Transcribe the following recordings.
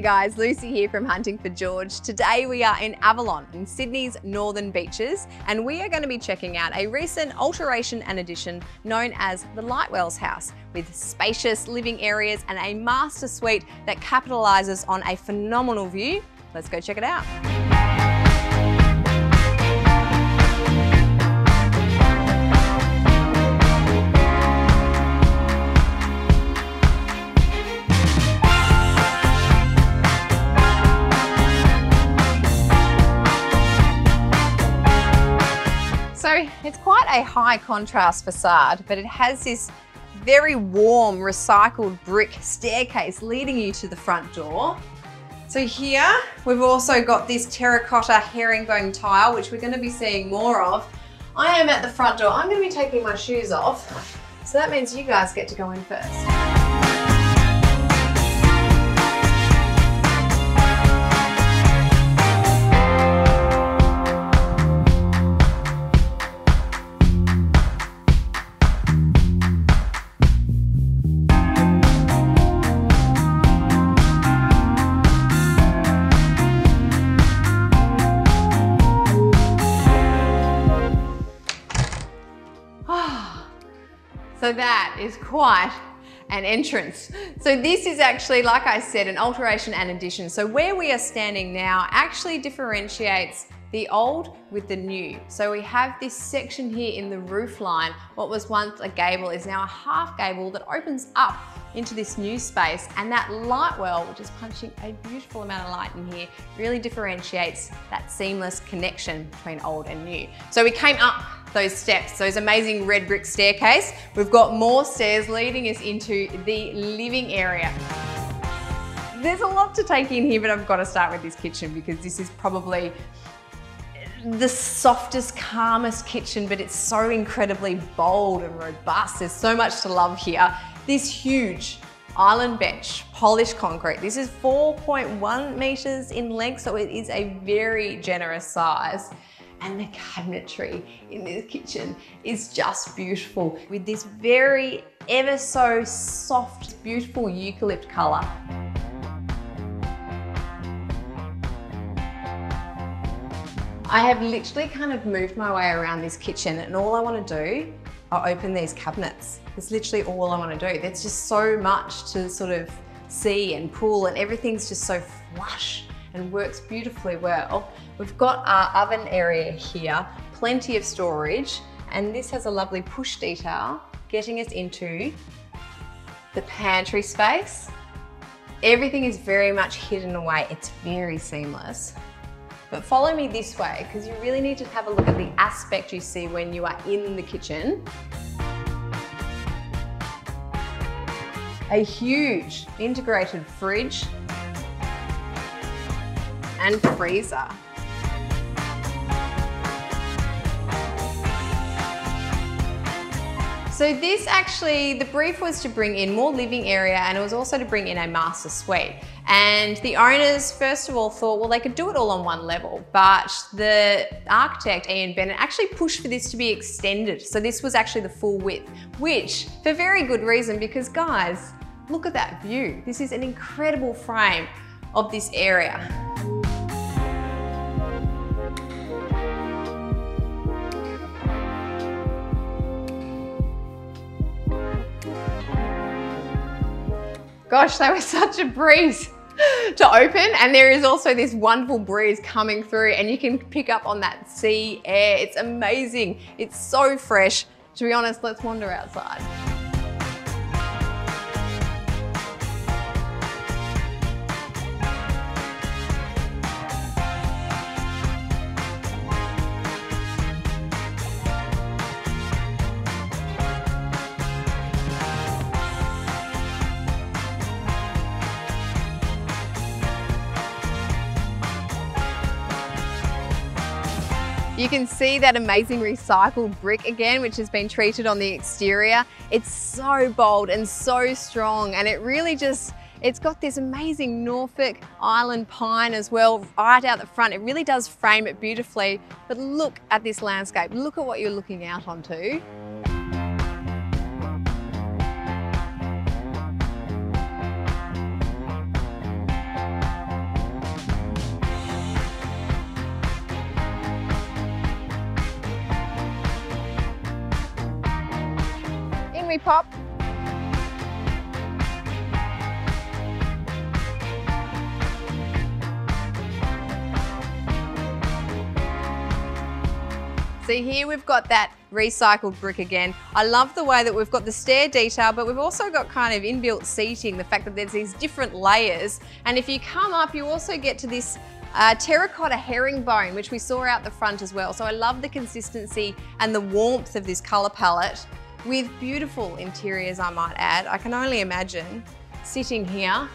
guys, Lucy here from Hunting for George. Today we are in Avalon, in Sydney's northern beaches, and we are going to be checking out a recent alteration and addition known as the Lightwells House, with spacious living areas and a master suite that capitalises on a phenomenal view. Let's go check it out. So it's quite a high contrast facade, but it has this very warm recycled brick staircase leading you to the front door. So here we've also got this terracotta herringbone tile, which we're going to be seeing more of. I am at the front door. I'm going to be taking my shoes off. So that means you guys get to go in first. So that is quite an entrance. So this is actually, like I said, an alteration and addition. So where we are standing now actually differentiates the old with the new. So we have this section here in the roof line. What was once a gable is now a half gable that opens up into this new space, and that light well, which is punching a beautiful amount of light in here, really differentiates that seamless connection between old and new. So we came up those steps, those amazing red brick staircase. We've got more stairs leading us into the living area. There's a lot to take in here, but I've got to start with this kitchen because this is probably the softest, calmest kitchen, but it's so incredibly bold and robust. There's so much to love here. This huge island bench, polished concrete. This is 4.1 meters in length, so it is a very generous size. And the cabinetry in this kitchen is just beautiful with this very ever so soft, beautiful eucalypt color. I have literally kind of moved my way around this kitchen, and all I want to do are open these cabinets. That's literally all I want to do. There's just so much to sort of see and pull, and everything's just so flush and works beautifully well. We've got our oven area here, plenty of storage, and this has a lovely push detail getting us into the pantry space. Everything is very much hidden away. It's very seamless. But follow me this way, because you really need to have a look at the aspect you see when you are in the kitchen. A huge integrated fridge and freezer. So this actually, the brief was to bring in more living area, and it was also to bring in a master suite. And the owners, first of all, thought, well, they could do it all on one level, but the architect, Bennett, actually pushed for this to be extended. So this was actually the full width, which for very good reason, because guys, look at that view. This is an incredible frame of this area. Gosh, that was such a breeze to open, and there is also this wonderful breeze coming through, and you can pick up on that sea air. It's amazing. It's so fresh. To be honest, let's wander outside. You can see that amazing recycled brick again, which has been treated on the exterior. It's so bold and so strong, and it really just, it's got this amazing Norfolk Island pine as well right out the front. It really does frame it beautifully, but look at this landscape. Look at what you're looking out onto. we pop? So here we've got that recycled brick again. I love the way that we've got the stair detail, but we've also got kind of inbuilt seating, the fact that there's these different layers. And if you come up, you also get to this terracotta herringbone, which we saw out the front as well. So I love the consistency and the warmth of this color palette with beautiful interiors, I might add. I can only imagine sitting here,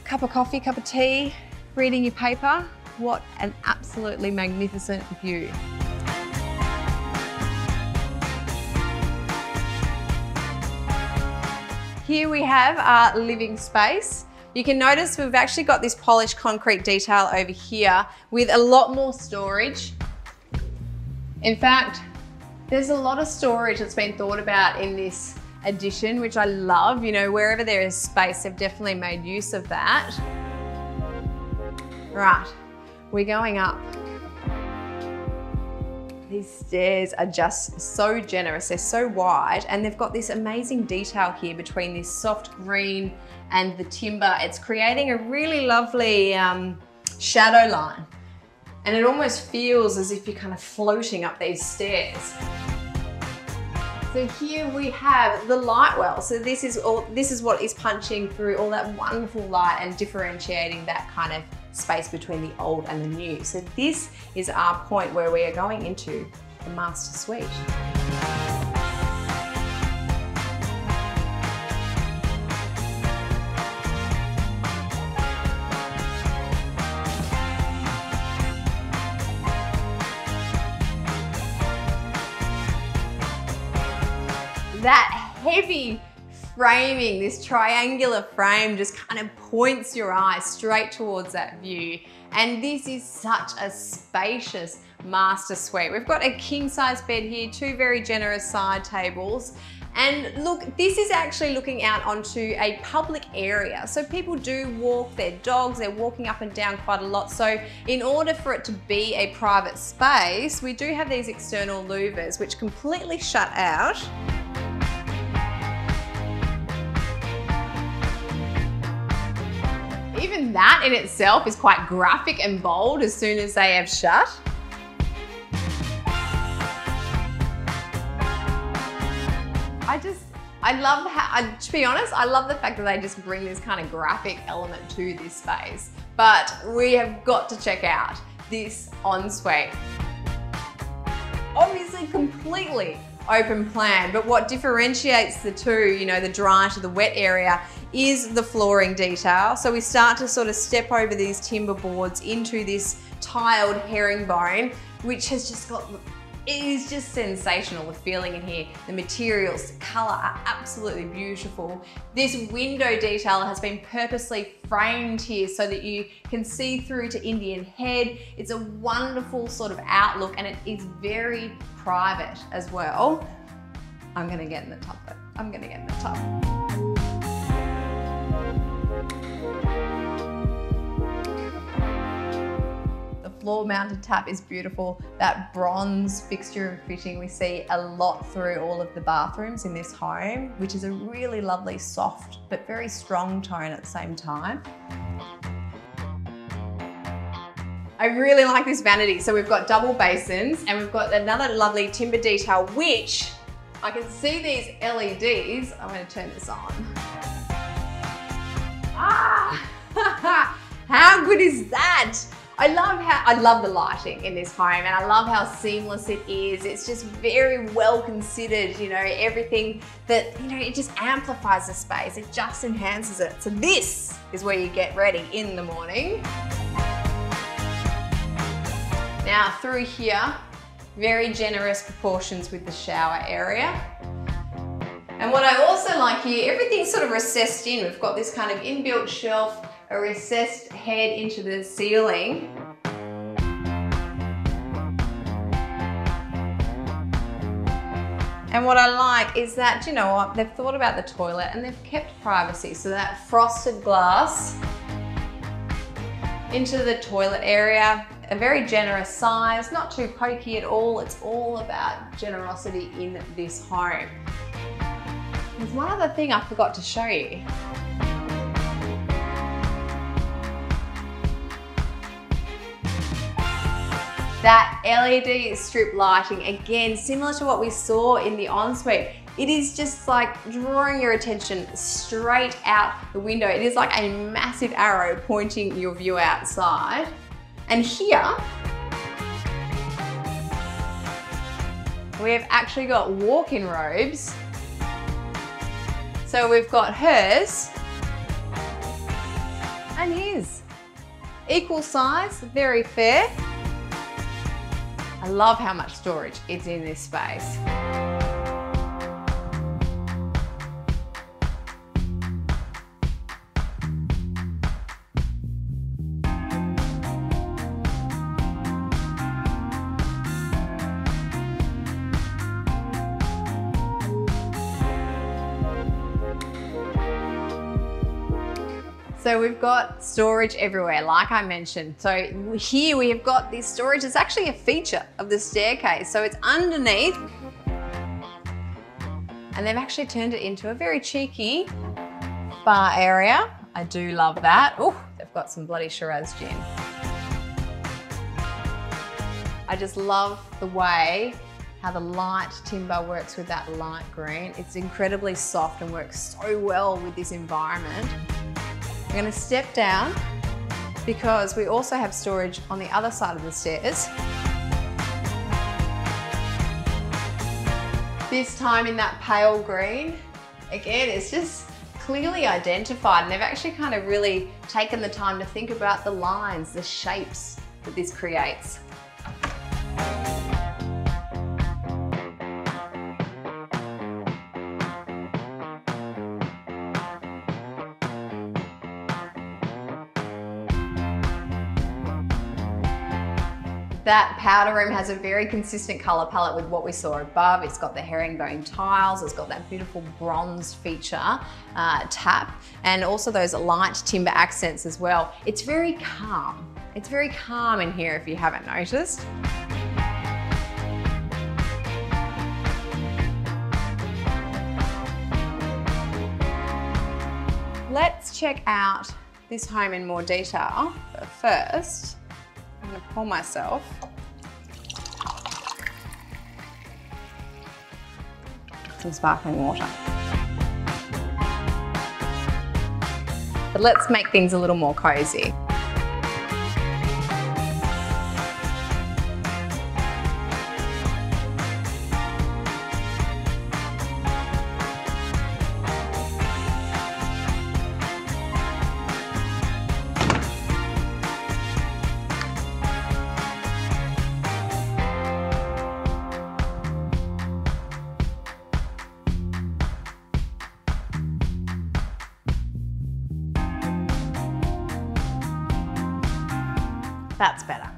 cup of coffee, cup of tea, reading your paper. What an absolutely magnificent view. Here we have our living space. You can notice we've actually got this polished concrete detail over here with a lot more storage. In fact, there's a lot of storage that's been thought about in this addition, which I love. You know, wherever there is space, they've definitely made use of that. Right, we're going up. These stairs are just so generous, they're so wide, and they've got this amazing detail here between this soft green and the timber. It's creating a really lovely shadow line, and it almost feels as if you're kind of floating up these stairs. So here we have the light well. So this is what is punching through all that wonderful light and differentiating that kind of space between the old and the new. So this is our point where we are going into the master suite. That heavy framing, this triangular frame just kind of points your eye straight towards that view. And this is such a spacious master suite. We've got a king size bed here, two very generous side tables. And look, this is actually looking out onto a public area. So people do walk their dogs, they're walking up and down quite a lot. So in order for it to be a private space, we do have these external louvers which completely shut out. Even that in itself is quite graphic and bold as soon as they have shut. I love how, to be honest, I love the fact that they just bring this kind of graphic element to this space. But we have got to check out this ensuite. Obviously completely open plan, but what differentiates the two, you know, the dry to the wet area, is the flooring detail. So we start to sort of step over these timber boards into this tiled herringbone, which has just got, it is just sensational, the feeling in here. The materials, the color are absolutely beautiful. This window detail has been purposely framed here so that you can see through to Indian Head. It's a wonderful sort of outlook, and it is very private as well. I'm gonna get in the tub though. I'm gonna get in the tub. Floor mounted tap is beautiful. That bronze fixture and fitting we see a lot through all of the bathrooms in this home, which is a really lovely soft but very strong tone at the same time. I really like this vanity. So we've got double basins and we've got another lovely timber detail, which I can see these LEDs. I'm going to turn this on. Ah, how good is that? I love the lighting in this home, and I love how seamless it is. It's just very well considered, you know, everything that, you know, it just amplifies the space. It just enhances it. So this is where you get ready in the morning. Now through here, very generous proportions with the shower area. And what I also like here, everything's sort of recessed in. We've got this kind of inbuilt shelf, a recessed head into the ceiling. And what I like is that, you know what, they've thought about the toilet and they've kept privacy. So that frosted glass into the toilet area, a very generous size, not too pokey at all. It's all about generosity in this home. There's one other thing I forgot to show you. That LED strip lighting, again, similar to what we saw in the ensuite. It is just like drawing your attention straight out the window. It is like a massive arrow pointing your view outside. And here, we've actually got walk-in robes. So we've got hers and his. Equal size, very fair. I love how much storage is in this space. So we've got storage everywhere, like I mentioned. So here we have got this storage. It's actually a feature of the staircase. So it's underneath, and they've actually turned it into a very cheeky bar area. I do love that. Oh, they've got some bloody Shiraz gin. I just love the way how the light timber works with that light green. It's incredibly soft and works so well with this environment. I'm going to step down because we also have storage on the other side of the stairs. This time in that pale green. Again, it's just clearly identified, and they've actually kind of really taken the time to think about the lines, the shapes that this creates. That powder room has a very consistent colour palette with what we saw above. It's got the herringbone tiles, it's got that beautiful bronze feature tap, and also those light timber accents as well. It's very calm. It's very calm in here if you haven't noticed. Let's check out this home in more detail, but first, I'm going to pour myself some sparkling water. But let's make things a little more cozy. That's better.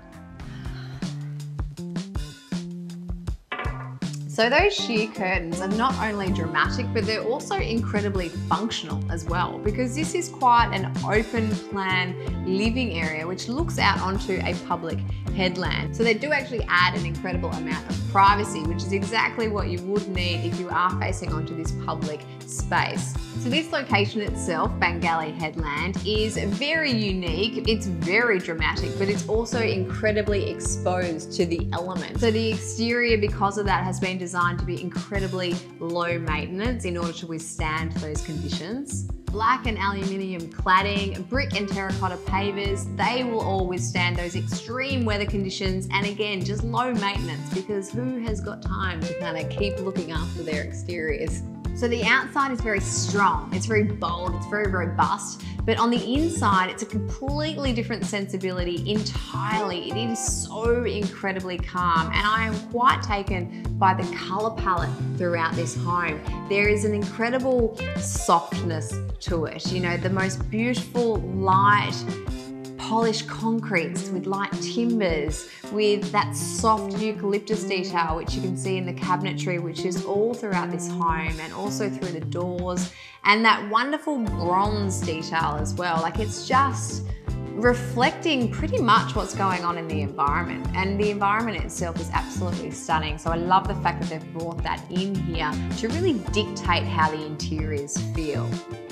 So those sheer curtains are not only dramatic, but they're also incredibly functional as well, because this is quite an open plan living area which looks out onto a public headland. So they do actually add an incredible amount of privacy, which is exactly what you would need if you are facing onto this public space. So this location itself, Bangalley Headland, is very unique. It's very dramatic, but it's also incredibly exposed to the elements. So the exterior, because of that, has been designed to be incredibly low maintenance in order to withstand those conditions. Black and aluminium cladding, brick and terracotta pavers, they will all withstand those extreme weather conditions, and again, just low maintenance, because who has got time to kind of keep looking after their exteriors? So the outside is very strong, it's very bold, it's very robust, but on the inside, it's a completely different sensibility entirely. It is so incredibly calm, and I am quite taken by the color palette throughout this home. There is an incredible softness to it, you know, the most beautiful light, polished concretes with light timbers, with that soft eucalyptus detail, which you can see in the cabinetry, which is all throughout this home and also through the doors, and that wonderful bronze detail as well. Like, it's just reflecting pretty much what's going on in the environment, and the environment itself is absolutely stunning. So I love the fact that they've brought that in here to really dictate how the interiors feel.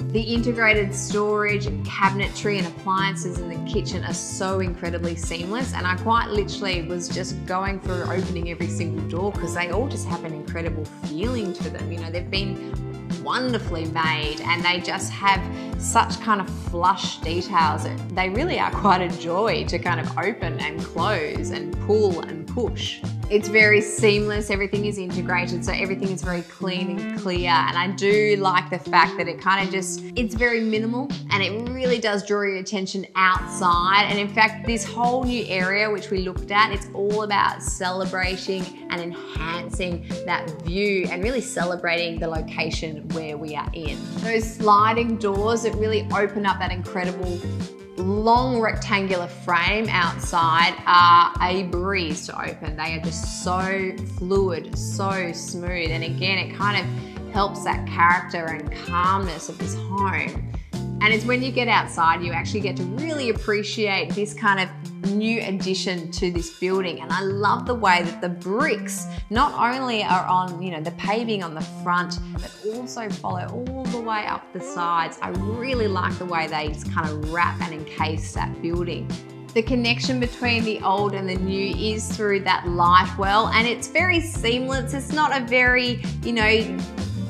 The integrated storage and cabinetry and appliances in the kitchen are so incredibly seamless, and I quite literally was just going through opening every single door because they all just have an incredible feeling to them. You know, they've been wonderfully made and they just have such kind of flush details. They really are quite a joy to kind of open and close and pull and push. It's very seamless, everything is integrated, so everything is very clean and clear, and I do like the fact that it kind of just, it's very minimal and it really does draw your attention outside. And in fact, this whole new area which we looked at, it's all about celebrating and enhancing that view and really celebrating the location where we are in. Those sliding doors that really open up that incredible long rectangular frame outside are a breeze to open. They are just so fluid, so smooth, and again, it kind of helps that character and calmness of this home. And it's when you get outside, you actually get to really appreciate this kind of new addition to this building. And I love the way that the bricks not only are on, you know, the paving on the front, but also follow all the way up the sides. I really like the way they just kind of wrap and encase that building. The connection between the old and the new is through that Lightwell, and it's very seamless. It's not a very, you know,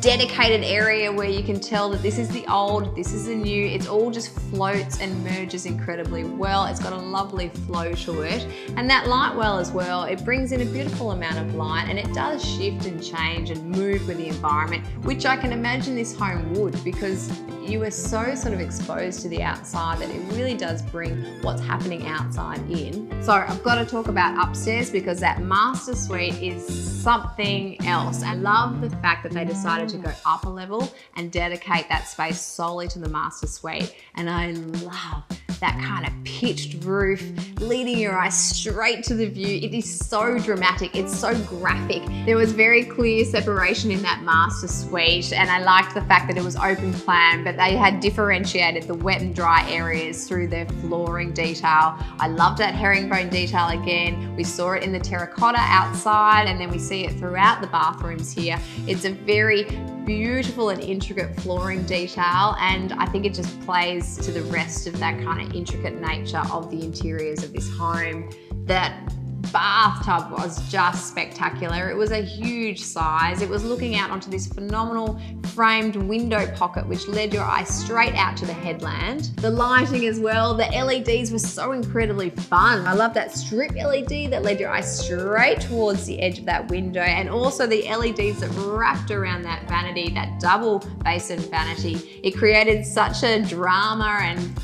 dedicated area where you can tell that this is the old, this is the new. It's all just floats and merges incredibly well. It's got a lovely flow to it. And that Lightwell as well, it brings in a beautiful amount of light, and it does shift and change and move with the environment, which I can imagine this home would, because you are so sort of exposed to the outside that it really does bring what's happening outside in. So I've got to talk about upstairs, because that master suite is something else. I love the fact that they decided to go up a level and dedicate that space solely to the master suite. And I love that kind of pitched roof, leading your eyes straight to the view. It is so dramatic, it's so graphic. There was very clear separation in that master suite, and I liked the fact that it was open plan, but they had differentiated the wet and dry areas through their flooring detail. I loved that herringbone detail again. We saw it in the terracotta outside, and then we see it throughout the bathrooms here. It's a very beautiful and intricate flooring detail, and I think it just plays to the rest of that kind of intricate nature of the interiors of this home. That bathtub was just spectacular. It was a huge size. It was looking out onto this phenomenal framed window pocket which led your eye straight out to the headland. The lighting as well, the LEDs were so incredibly fun. I love that strip LED that led your eye straight towards the edge of that window, and also the LEDs that wrapped around that vanity, that double basin vanity. It created such a drama and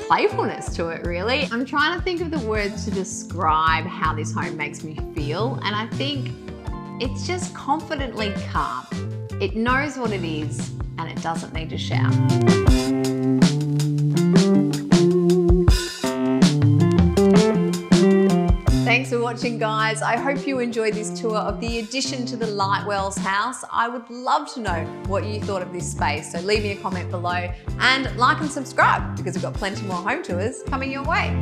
playfulness to it, really. I'm trying to think of the words to describe how this home makes me feel, and I think it's just confidently calm. It knows what it is, and it doesn't need to shout. Thanks for watching, guys. I hope you enjoyed this tour of the addition to the Lightwells house. I would love to know what you thought of this space, so leave me a comment below and like and subscribe, because we've got plenty more home tours coming your way.